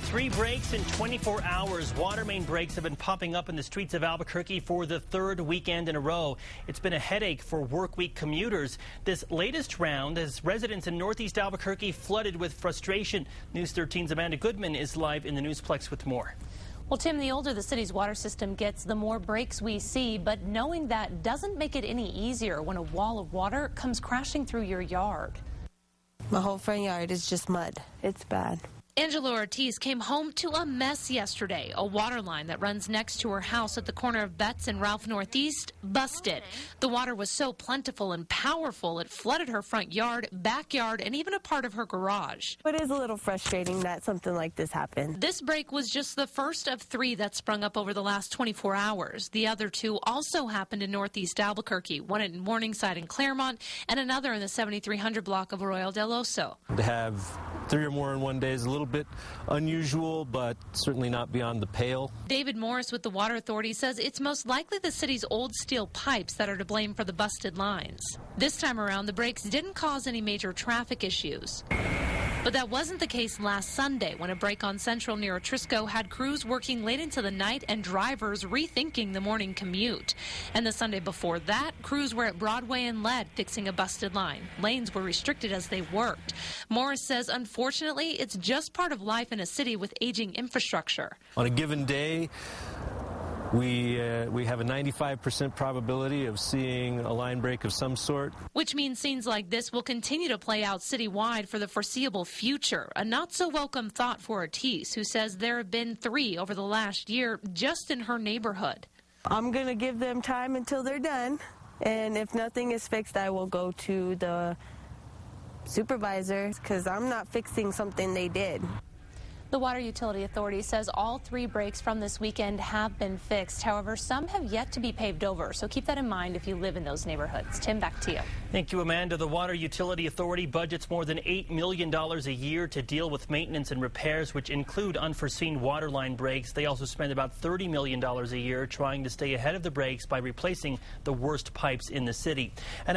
3 breaks in 24 hours. Water main breaks have been popping up in the streets of Albuquerque for the 3rd weekend in a row. It's been a headache for workweek commuters. This latest round has residents in northeast Albuquerque flooded with frustration. News 13's Amanda Goodman is live in the Newsplex with more. Well, Tim, the older the city's water system gets, the more breaks we see. But knowing that doesn't make it any easier when a wall of water comes crashing through your yard. My whole front yard is just mud. It's bad. Angela Ortiz came home to a mess yesterday. A water line that runs next to her house at the corner of Betts and Ralph Northeast busted. The water was so plentiful and powerful it flooded her front yard, backyard, and even a part of her garage. It is a little frustrating that something like this happened. This break was just the first of 3 that sprung up over the last 24 hours. The other 2 also happened in northeast Albuquerque, one in Morningside and Claremont, and another in the 7300 block of Arroyo del Oso. To have 3 or more in one day is a little bit unusual, but certainly not beyond the pale. David Morris with the Water Authority says it's most likely the city's old steel pipes that are to blame for the busted lines. This time around, the breaks didn't cause any major traffic issues. But that wasn't the case last Sunday when a break on Central near Atrisco had crews working late into the night and drivers rethinking the morning commute. And the Sunday before that, crews were at Broadway and Lead fixing a busted line. Lanes were restricted as they worked. Morris says, unfortunately, it's just part of life in a city with aging infrastructure. On a given day, we have a 95% probability of seeing a line break of some sort. Which means scenes like this will continue to play out citywide for the foreseeable future. A not-so-welcome thought for Ortiz, who says there have been 3 over the last year just in her neighborhood. I'm going to give them time until they're done, and if nothing is fixed, I will go to the supervisors because I'm not fixing something they did. The Water Utility Authority says all 3 breaks from this weekend have been fixed. However, some have yet to be paved over, so keep that in mind if you live in those neighborhoods. Tim, back to you. Thank you, Amanda. The Water Utility Authority budgets more than $8 million a year to deal with maintenance and repairs, which include unforeseen water line breaks. They also spend about $30 million a year trying to stay ahead of the breaks by replacing the worst pipes in the city. And